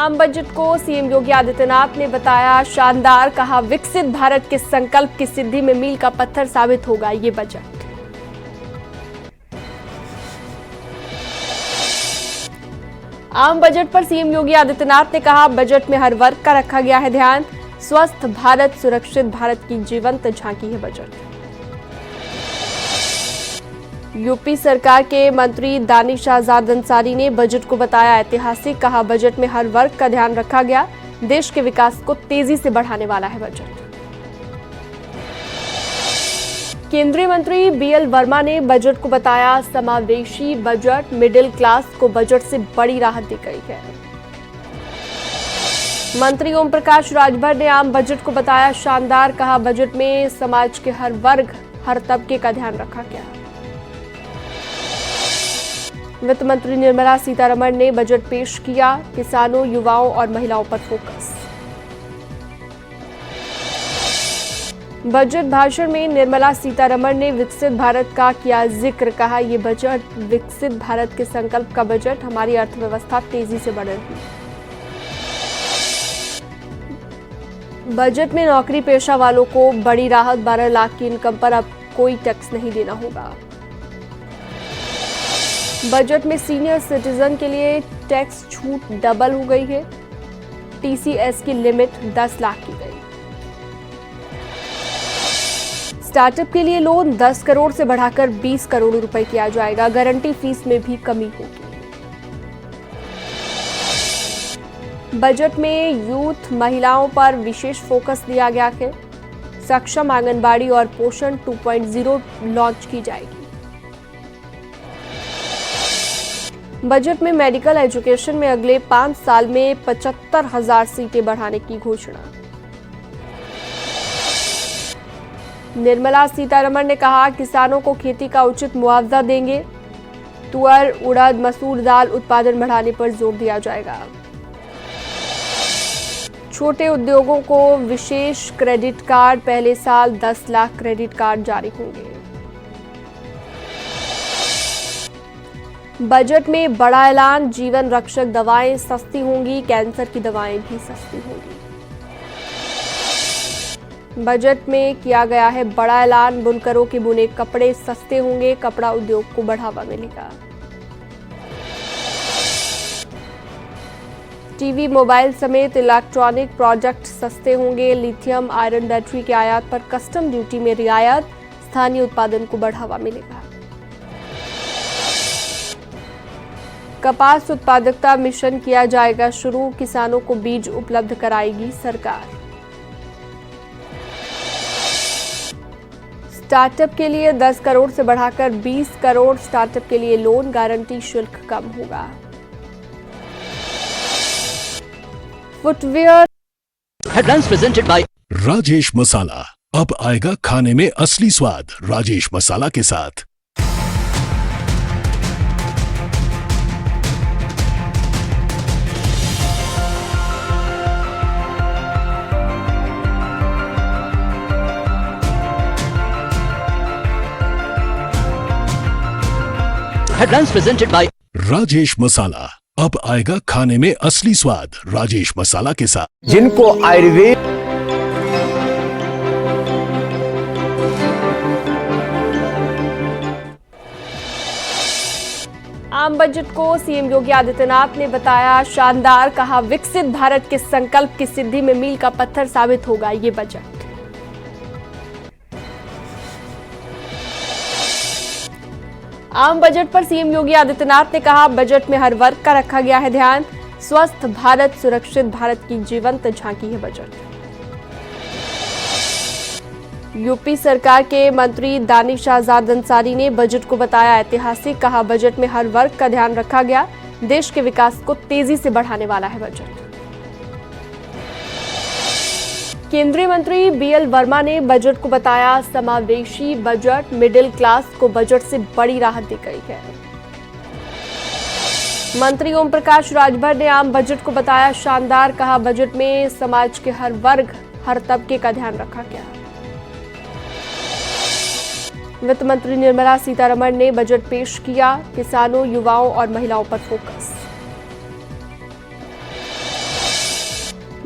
आम बजट को सीएम योगी आदित्यनाथ ने बताया शानदार, कहा विकसित भारत के संकल्प की सिद्धि में मील का पत्थर साबित होगा ये बजट। आम बजट पर सीएम योगी आदित्यनाथ ने कहा बजट में हर वर्ग का रखा गया है ध्यान, स्वस्थ भारत सुरक्षित भारत की जीवंत झांकी है बजट। यूपी सरकार के मंत्री दानिश आजाद अंसारी ने बजट को बताया ऐतिहासिक, कहा बजट में हर वर्ग का ध्यान रखा गया, देश के विकास को तेजी से बढ़ाने वाला है बजट। केंद्रीय मंत्री बीएल वर्मा ने बजट को बताया समावेशी बजट, मिडिल क्लास को बजट से बड़ी राहत दी गई है। मंत्री ओम प्रकाश राजभर ने आम बजट को बताया शानदार, कहा बजट में समाज के हर वर्ग हर तबके का ध्यान रखा गया। वित्त मंत्री निर्मला सीतारमण ने बजट पेश किया, किसानों, युवाओं और महिलाओं पर फोकस। बजट भाषण में निर्मला सीतारमण ने विकसित भारत का किया जिक्र, कहा यह बजट विकसित भारत के संकल्प का बजट, हमारी अर्थव्यवस्था तेजी से बढ़ रही है। बजट में नौकरी पेशा वालों को बड़ी राहत, 12 लाख की इनकम पर अब कोई टैक्स नहीं देना होगा। बजट में सीनियर सिटीजन के लिए टैक्स छूट डबल हो गई है, टीसीएस की लिमिट 10 लाख की गई। स्टार्टअप के लिए लोन 10 करोड़ से बढ़ाकर 20 करोड़ रुपए किया जाएगा, गारंटी फीस में भी कमी होगी। बजट में यूथ महिलाओं पर विशेष फोकस दिया गया है, सक्षम आंगनबाड़ी और पोषण 2.0 लॉन्च की जाएगी। बजट में मेडिकल एजुकेशन में अगले 5 साल में 75,000 सीटें बढ़ाने की घोषणा। निर्मला सीतारमण ने कहा किसानों को खेती का उचित मुआवजा देंगे, तुअर, उड़द, मसूर दाल उत्पादन बढ़ाने पर जोर दिया जाएगा। छोटे उद्योगों को विशेष क्रेडिट कार्ड, पहले साल 10 लाख क्रेडिट कार्ड जारी होंगे। बजट में बड़ा ऐलान, जीवन रक्षक दवाएं सस्ती होंगी, कैंसर की दवाएं भी सस्ती होंगी। बजट में किया गया है बड़ा ऐलान, बुनकरों के बुने कपड़े सस्ते होंगे, कपड़ा उद्योग को बढ़ावा मिलेगा। टीवी, मोबाइल समेत इलेक्ट्रॉनिक प्रोडक्ट सस्ते होंगे, लिथियम आयरन बैटरी के आयात पर कस्टम ड्यूटी में रियायत, स्थानीय उत्पादन को बढ़ावा मिलेगा। कपास उत्पादकता मिशन किया जाएगा शुरू, किसानों को बीज उपलब्ध कराएगी सरकार। स्टार्टअप के लिए 10 करोड़ से बढ़ाकर 20 करोड़, स्टार्टअप के लिए लोन, गारंटी शुल्क कम होगा। Footwear headlines presented by Rajesh Masala, अब आएगा खाने में असली स्वाद राजेश मसाला के साथ। Headlines presented by Rajesh Masala, अब आएगा खाने में असली स्वाद राजेश मसाला के साथ। जिनको आयुर्वेद आम बजट को सीएम योगी आदित्यनाथ ने बताया शानदार, कहा विकसित भारत के संकल्प की सिद्धि में मील का पत्थर साबित होगा ये बजट। आम बजट पर सीएम योगी आदित्यनाथ ने कहा बजट में हर वर्ग का रखा गया है ध्यान, स्वस्थ भारत सुरक्षित भारत की जीवंत झांकी है बजट। यूपी सरकार के मंत्री दानिश आजाद अंसारी ने बजट को बताया ऐतिहासिक, कहा बजट में हर वर्ग का ध्यान रखा गया, देश के विकास को तेजी से बढ़ाने वाला है बजट। केंद्रीय मंत्री बीएल वर्मा ने बजट को बताया समावेशी बजट, मिडिल क्लास को बजट से बड़ी राहत दी गई है। मंत्री ओम प्रकाश राजभर ने आम बजट को बताया शानदार, कहा बजट में समाज के हर वर्ग हर तबके का ध्यान रखा गया। वित्त मंत्री निर्मला सीतारमण ने बजट पेश किया, किसानों, युवाओं और महिलाओं पर फोकस।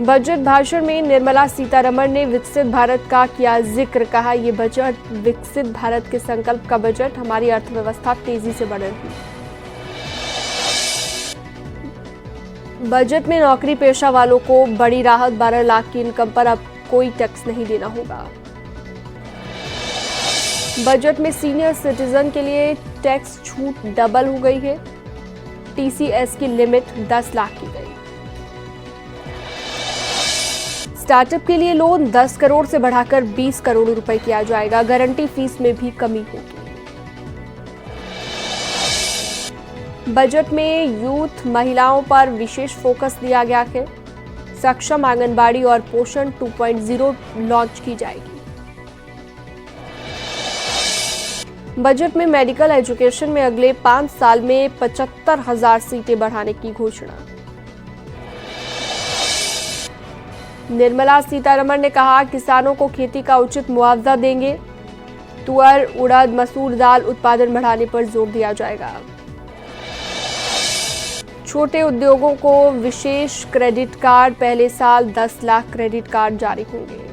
बजट भाषण में निर्मला सीतारमण ने विकसित भारत का किया जिक्र। कहा, ये बजट विकसित भारत के संकल्प का बजट, हमारी अर्थव्यवस्था तेजी से बढ़ रही है। बजट में नौकरी पेशा वालों को बड़ी राहत, 12 लाख की इनकम पर अब कोई टैक्स नहीं देना होगा। बजट में सीनियर सिटीजन के लिए टैक्स छूट डबल हो गई है। टीसीएस की लिमिट 10 लाख की गई। स्टार्टअप के लिए लोन 10 करोड़ से बढ़ाकर 20 करोड़ रुपए किया जाएगा। गारंटी फीस में भी कमी होगी। बजट में यूथ महिलाओं पर विशेष फोकस दिया गया है। सक्षम आंगनबाड़ी और पोषण 2.0 लॉन्च की जाएगी। बजट में मेडिकल एजुकेशन में अगले 5 साल में 75,000 सीटें बढ़ाने की घोषणा। निर्मला सीतारमण ने कहा, किसानों को खेती का उचित मुआवजा देंगे। तुअर, उड़द, मसूर दाल उत्पादन बढ़ाने पर जोर दिया जाएगा। छोटे उद्योगों को विशेष क्रेडिट कार्ड, पहले साल 10 लाख क्रेडिट कार्ड जारी होंगे।